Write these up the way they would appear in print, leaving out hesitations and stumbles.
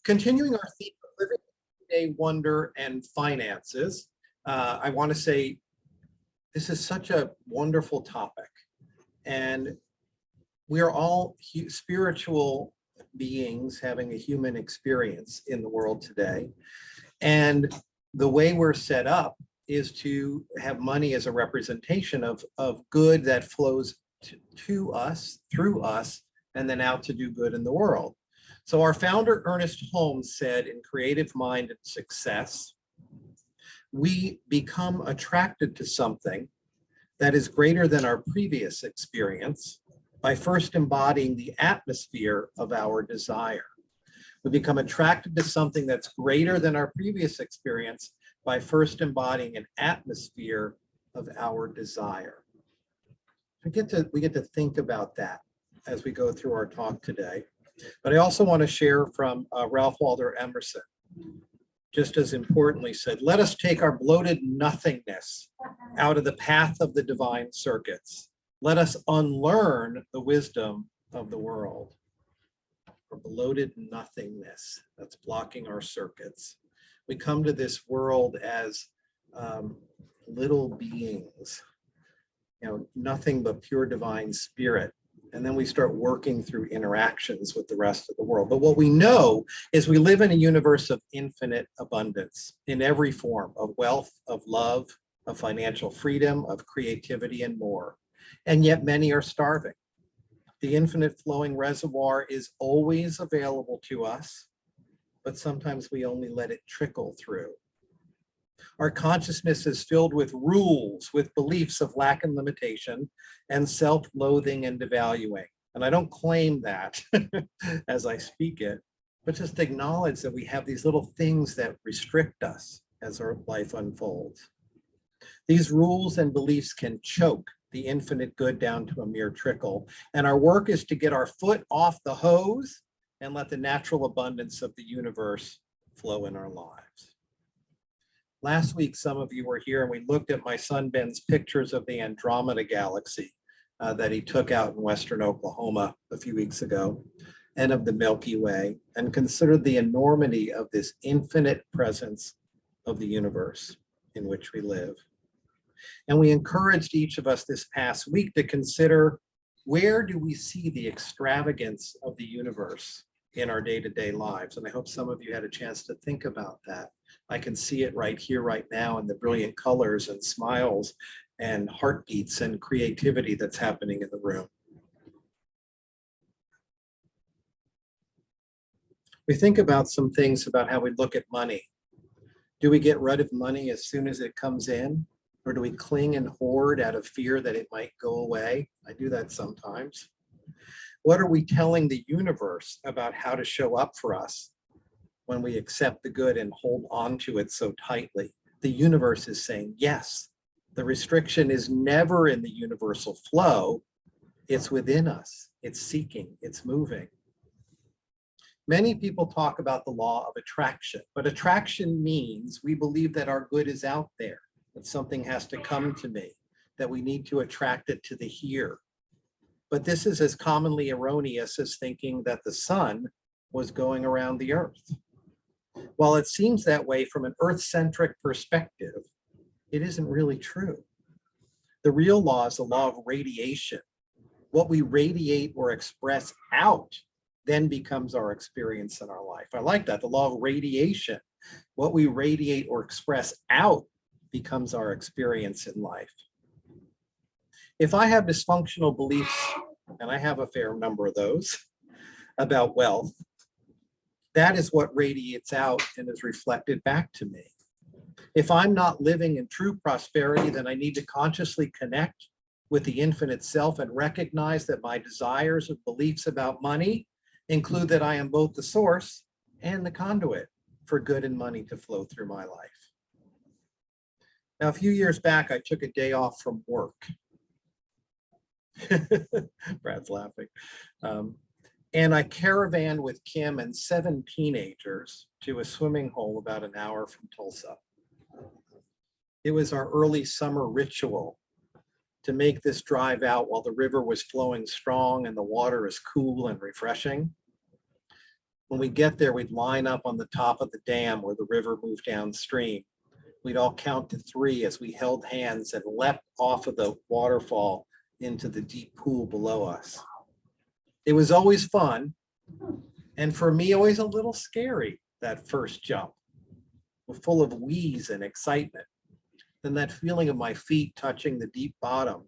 Continuing our theme of living, day wonder, and finances, I want to say this is such a wonderful topic, and we are all spiritual beings having a human experience in the world today. And the way we're set up is to have money as a representation of good that flows to us, through us, and then out to do good in the world. So our founder, Ernest Holmes, said in Creative Mind and Success, we become attracted to something that is greater than our previous experience by first embodying the atmosphere of our desire. We become attracted to something that's greater than our previous experience by first embodying an atmosphere of our desire. We get to think about that as we go through our talk today. But I also want to share from Ralph Waldo Emerson, just as importantly said, let us take our bloated nothingness out of the path of the divine circuits. Let us unlearn the wisdom of the world. Our bloated nothingness that's blocking our circuits. We come to this world as little beings, nothing but pure divine spirit. And then we start working through interactions with the rest of the world. But what we know is we live in a universe of infinite abundance in every form of wealth, of love, of financial freedom, of creativity, and more. And yet many are starving. The infinite flowing reservoir is always available to us, but sometimes we only let it trickle through. Our consciousness is filled with rules, with beliefs of lack and limitation, and self-loathing and devaluing. And I don't claim that as I speak it, but just acknowledge that we have these little things that restrict us as our life unfolds. These rules and beliefs can choke the infinite good down to a mere trickle. And our work is to get our foot off the hose and let the natural abundance of the universe flow in our lives. Last week, some of you were here and we looked at my son Ben's pictures of the Andromeda galaxy that he took out in Western Oklahoma a few weeks ago, and of the Milky Way, and considered the enormity of this infinite presence of the universe in which we live. And we encouraged each of us this past week to consider, where do we see the extravagance of the universe in our day-to-day lives? And I hope some of you had a chance to think about that. I can see it right here, right now, in the brilliant colors and smiles and heartbeats and creativity that's happening in the room. We think about some things about how we look at money. Do we get rid of money as soon as it comes in? Or do we cling and hoard out of fear that it might go away? I do that sometimes. What are we telling the universe about how to show up for us when we accept the good and hold on to it so tightly? The universe is saying yes. The restriction is never in the universal flow. It's within us. It's seeking. It's moving. Many people talk about the law of attraction, but attraction means we believe that our good is out there, that something has to come to me, that we need to attract it to the here. But this is as commonly erroneous as thinking that the sun was going around the earth. While it seems that way from an earth-centric perspective, it isn't really true. The real law is the law of radiation. What we radiate or express out then becomes our experience in our life. I like that, the law of radiation. What we radiate or express out becomes our experience in life. If I have dysfunctional beliefs, and I have a fair number of those, about wealth, that is what radiates out and is reflected back to me. If I'm not living in true prosperity, then I need to consciously connect with the infinite self and recognize that my desires and beliefs about money include that I am both the source and the conduit for good and money to flow through my life. Now, a few years back, I took a day off from work. Brad's laughing. And I caravanned with Kim and 7 teenagers to a swimming hole about an hour from Tulsa. It was our early summer ritual to make this drive out while the river was flowing strong and the water is cool and refreshing. When we get there, we'd line up on the top of the dam where the river moved downstream. We'd all count to 3 as we held hands and leapt off of the waterfall into the deep pool below us. It was always fun, and for me, always a little scary, that first jump, full of wheeze and excitement. Then that feeling of my feet touching the deep bottom,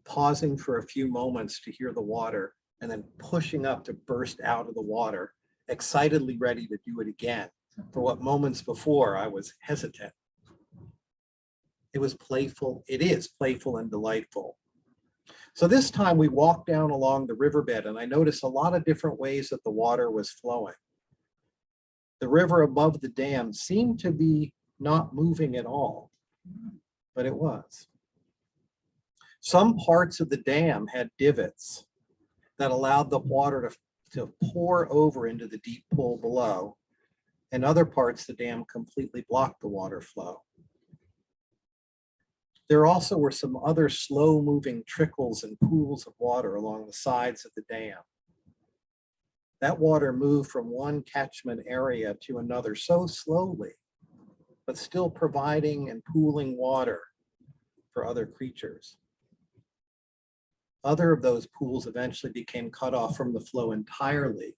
pausing for a few moments to hear the water, and then pushing up to burst out of the water, excitedly ready to do it again, for what moments before I was hesitant. It was playful, it is playful and delightful. So this time we walked down along the riverbed and I noticed a lot of different ways that the water was flowing. The river above the dam seemed to be not moving at all, but it was. Some parts of the dam had divots that allowed the water to pour over into the deep pool below, and other parts the dam completely blocked the water flow. There also were some other slow-moving trickles and pools of water along the sides of the dam. That water moved from one catchment area to another so slowly, but still providing and pooling water for other creatures. Other of those pools eventually became cut off from the flow entirely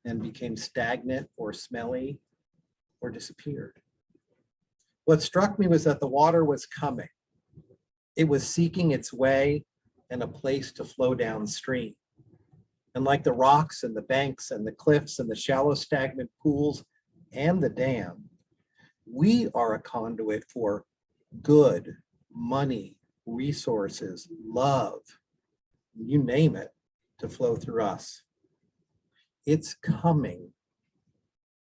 and became stagnant or smelly or disappeared. What struck me was that the water was coming. It was seeking its way and a place to flow downstream. And like the rocks and the banks and the cliffs and the shallow stagnant pools and the dam, we are a conduit for good, money, resources, love, you name it, to flow through us. It's coming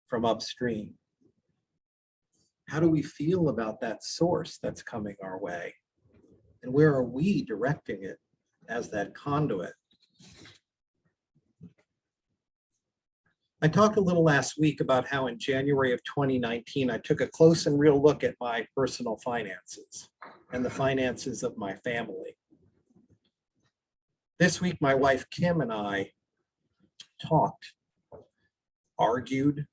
from upstream. How do we feel about that source that's coming our way? And where are we directing it as that conduit? I talked a little last week about how in January of 2019, I took a close and real look at my personal finances and the finances of my family. This week, my wife, Kim, and I talked, argued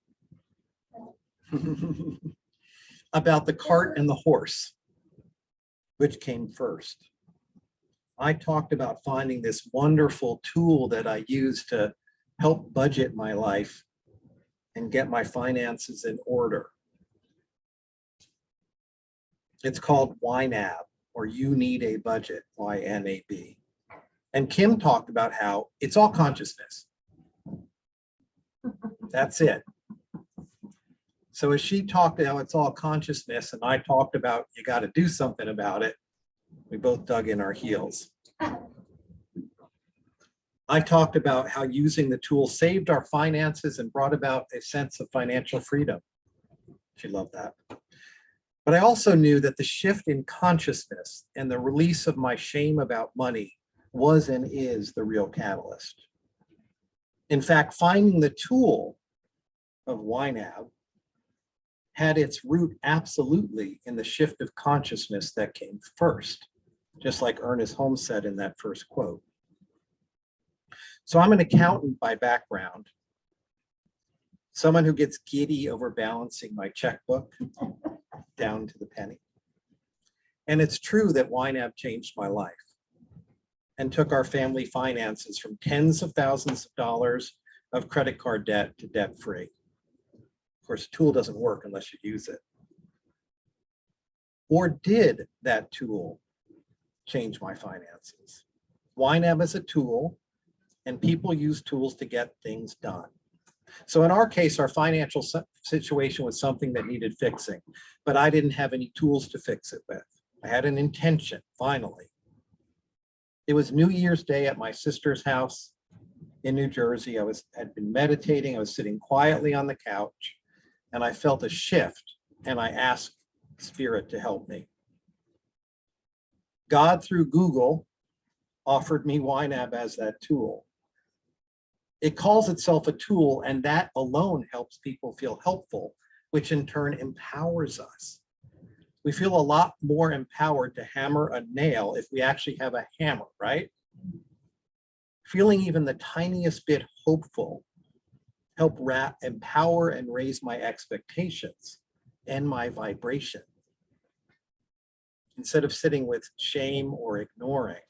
about the cart and the horse, which came first. I talked about finding this wonderful tool that I use to help budget my life and get my finances in order. It's called YNAB, or You Need a Budget, YNAB. And Kim talked about how it's all consciousness. That's it. So as she talked about how it's all consciousness, and I talked about you got to do something about it, we both dug in our heels. I talked about how using the tool saved our finances and brought about a sense of financial freedom. She loved that. But I also knew that the shift in consciousness and the release of my shame about money was and is the real catalyst. In fact, finding the tool of YNAB had its root absolutely in the shift of consciousness that came first, just like Ernest Holmes said in that first quote. So I'm an accountant by background, someone who gets giddy over balancing my checkbook down to the penny. And it's true that YNAB changed my life and took our family finances from tens of thousands of dollars of credit card debt to debt-free. Of course, the tool doesn't work unless you use it. Or did that tool change my finances? YNAB is a tool, and people use tools to get things done. So in our case, our financial situation was something that needed fixing, but I didn't have any tools to fix it with. I had an intention, finally. It was New Year's Day at my sister's house in New Jersey. I had been meditating. I was sitting quietly on the couch, and I felt a shift, and I asked Spirit to help me. God, through Google, offered me YNAB as that tool. It calls itself a tool, and that alone helps people feel helpful, which in turn empowers us. We feel a lot more empowered to hammer a nail if we actually have a hammer, right? Feeling even the tiniest bit hopeful help empower and raise my expectations and my vibration instead of sitting with shame or ignoring.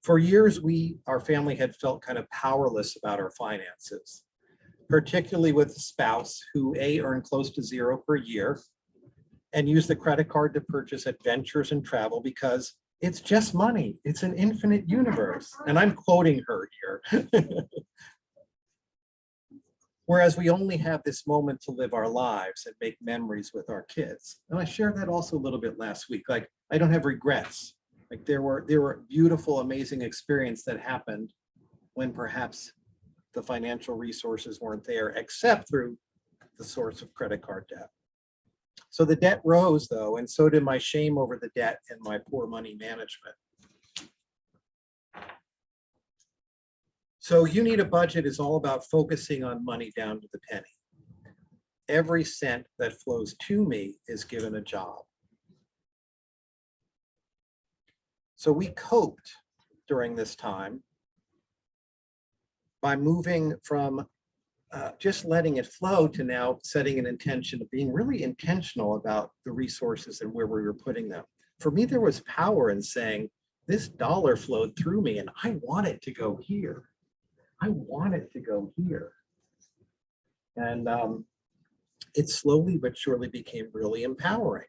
For years, our family had felt kind of powerless about our finances, particularly with a spouse who earned close to zero per year and used the credit card to purchase adventures and travel because it's just money. It's an infinite universe. And I'm quoting her here. Whereas we only have this moment to live our lives and make memories with our kids. And I shared that also a little bit last week. Like, I don't have regrets. Like, there were beautiful, amazing experiences that happened when perhaps the financial resources weren't there, except through the source of credit card debt. So the debt rose, though, and so did my shame over the debt and my poor money management. So You Need a Budget is all about focusing on money down to the penny. Every cent that flows to me is given a job. So we coped during this time by moving from just letting it flow to now setting an intention of being really intentional about the resources and where we were putting them. For me, there was power in saying, this dollar flowed through me and I want it to go here. I want it to go here. And it slowly but surely became really empowering.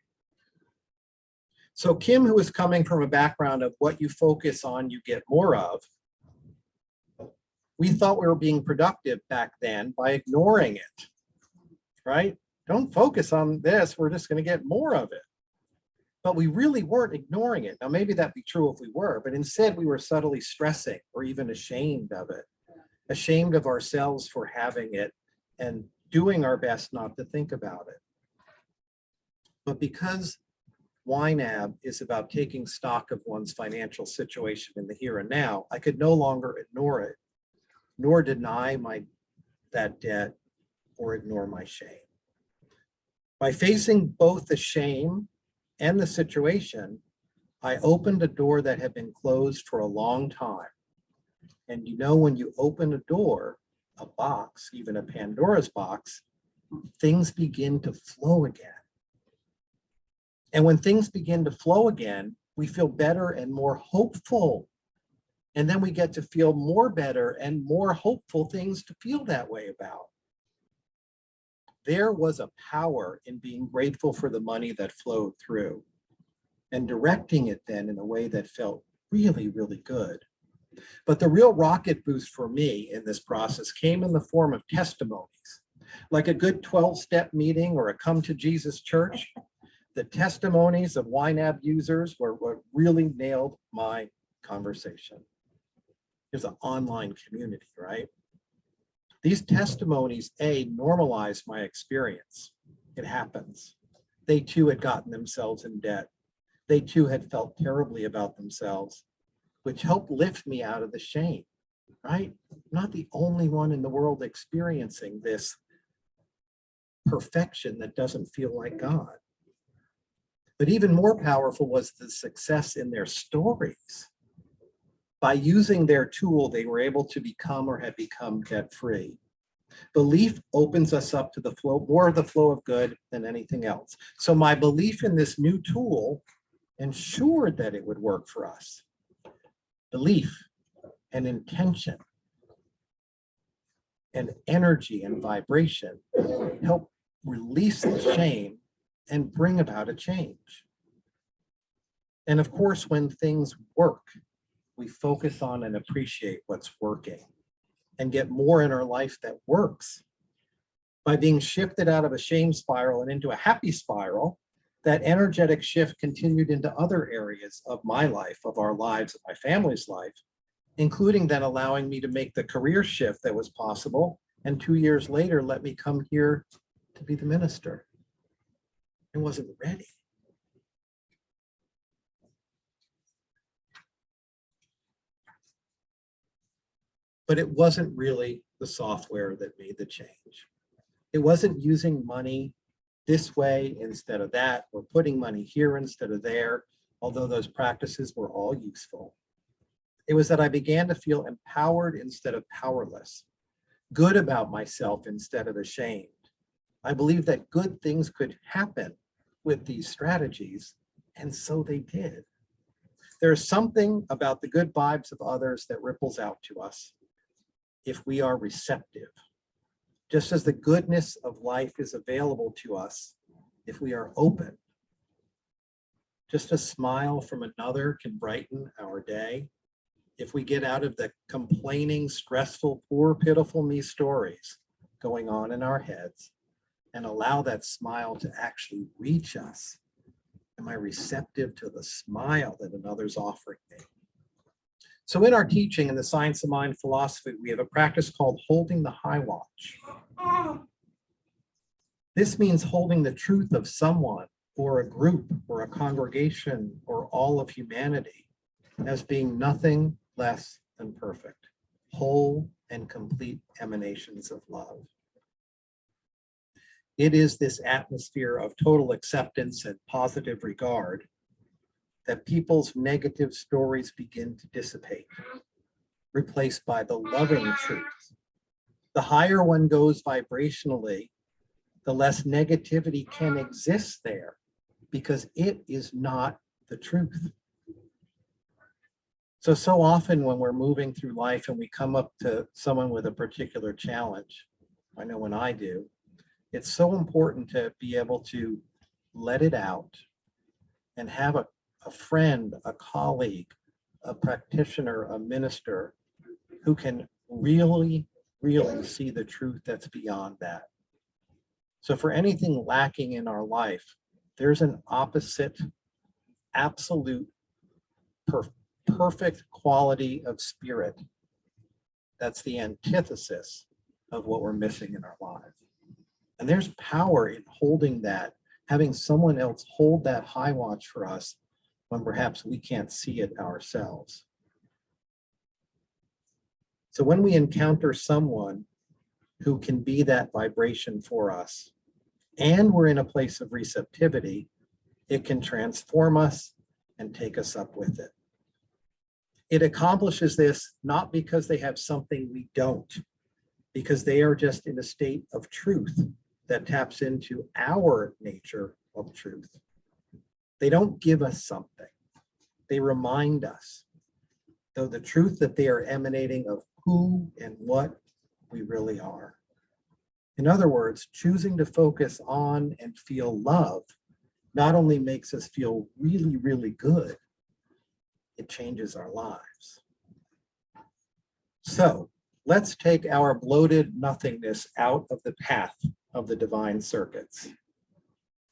So Kim, who is coming from a background of what you focus on, you get more of, we thought we were being productive back then by ignoring it, right? Don't focus on this, we're just going to get more of it. But we really weren't ignoring it. Now, maybe that'd be true if we were, but instead we were subtly stressing or even ashamed of it, ashamed of ourselves for having it and doing our best not to think about it. But because YNAB is about taking stock of one's financial situation in the here and now, I could no longer ignore it, nor deny that debt or ignore my shame. By facing both the shame and the situation, I opened a door that had been closed for a long time. And you know, when you open a door, a box, even a Pandora's box, things begin to flow again. And when things begin to flow again, we feel better and more hopeful. And then we get to feel more better and more hopeful things to feel that way about. There was a power in being grateful for the money that flowed through and directing it then in a way that felt really, really good. But the real rocket boost for me in this process came in the form of testimonies. Like a good 12-step meeting or a come to Jesus church, the testimonies of YNAB users were what really nailed my conversation. There's an online community, right? These testimonies, normalized my experience. It happens. They too had gotten themselves in debt. They too had felt terribly about themselves, which helped lift me out of the shame, right? I'm not the only one in the world experiencing this perfection that doesn't feel like God. But even more powerful was the success in their stories. By using their tool, they were able to become or had become debt-free. Belief opens us up to the flow, more of the flow of good than anything else. So my belief in this new tool ensured that it would work for us. Belief and intention and energy and vibration help release the shame and bring about a change. And of course, when things work, we focus on and appreciate what's working and get more in our life that works. By being shifted out of a shame spiral and into a happy spiral, that energetic shift continued into other areas of my life, of our lives, of my family's life, including then allowing me to make the career shift that was possible. And 2 years later, let me come here to be the minister. I wasn't ready. But it wasn't really the software that made the change. It wasn't using money this way instead of that, or putting money here instead of there, although those practices were all useful. It was that I began to feel empowered instead of powerless, good about myself instead of ashamed. I believe that good things could happen with these strategies, and so they did. There's something about the good vibes of others that ripples out to us if we are receptive, just as the goodness of life is available to us if we are open. Just a smile from another can brighten our day if we get out of the complaining, stressful, poor, pitiful me stories going on in our heads and allow that smile to actually reach us. Am I receptive to the smile that another's offering me? So in our teaching in the Science of Mind philosophy, we have a practice called holding the high watch. This means holding the truth of someone or a group or a congregation or all of humanity as being nothing less than perfect, whole and complete emanations of love. It is this atmosphere of total acceptance and positive regard that people's negative stories begin to dissipate, replaced by the loving truth. The higher one goes vibrationally, the less negativity can exist there because it is not the truth. So often when we're moving through life and we come up to someone with a particular challenge, I know when I do, it's so important to be able to let it out and have a friend, a colleague, a practitioner, a minister who can really, really see the truth that's beyond that. So for anything lacking in our life, there's an opposite, absolute, perfect quality of spirit. That's the antithesis of what we're missing in our lives. And there's power in holding that, having someone else hold that high watch for us when perhaps we can't see it ourselves. So when we encounter someone who can be that vibration for us, and we're in a place of receptivity, it can transform us and take us up with it. It accomplishes this not because they have something we don't, because they are just in a state of truth that taps into our nature of truth. They don't give us something. They remind us, though, the truth that they are emanating of who and what we really are. In other words, choosing to focus on and feel love not only makes us feel really, really good, it changes our lives. So let's take our bloated nothingness out of the path of the divine circuits.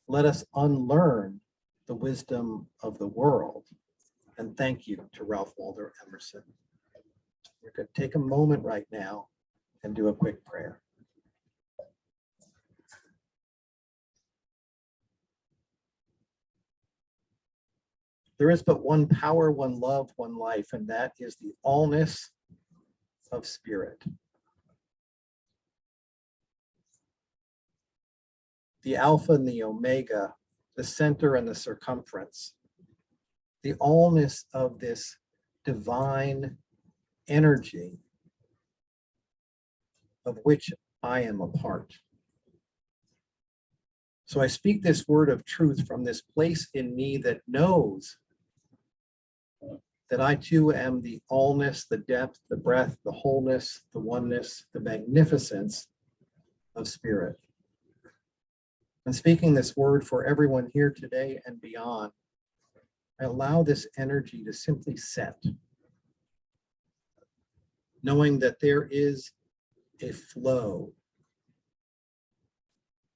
Let us unlearn the wisdom of the world. And thank you to Ralph Waldo Emerson. We're going to take a moment right now and do a quick prayer. There is but one power, one love, one life, and that is the allness of spirit. The Alpha and the Omega, the center and the circumference, the allness of this divine energy of which I am a part. So I speak this word of truth from this place in me that knows that I too am the allness, the depth, the breadth, the wholeness, the oneness, the magnificence of spirit. And speaking this word for everyone here today and beyond, I allow this energy to simply set, knowing that there is a flow.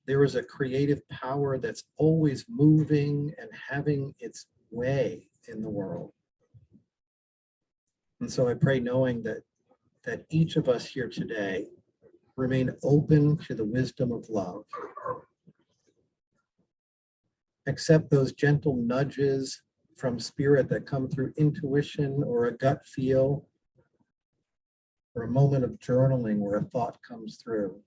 There is a creative power that's always moving and having its way in the world. And so I pray knowing that each of us here today remain open to the wisdom of love. Accept those gentle nudges from spirit that come through intuition or a gut feel, or a moment of journaling where a thought comes through.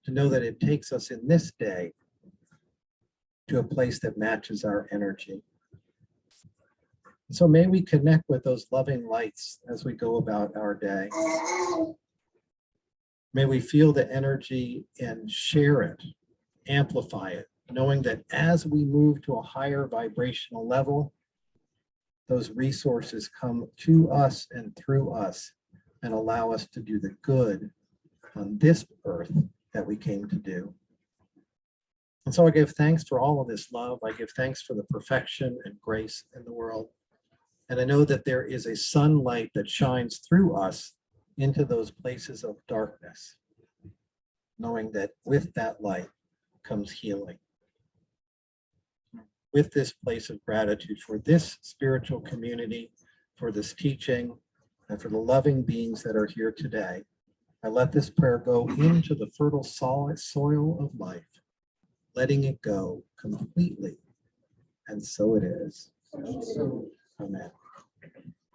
To know that it takes us in this day to a place that matches our energy. So may we connect with those loving lights as we go about our day. May we feel the energy and share it, amplify it, knowing that as we move to a higher vibrational level, those resources come to us and through us and allow us to do the good on this earth that we came to do. And so I give thanks for all of this love. I give thanks for the perfection and grace in the world. And I know that there is a sunlight that shines through us into those places of darkness, knowing that with that light comes healing. With this place of gratitude for this spiritual community, for this teaching, and for the loving beings that are here today, I let this prayer go into the fertile soil of life, letting it go completely. And so it is. Amen.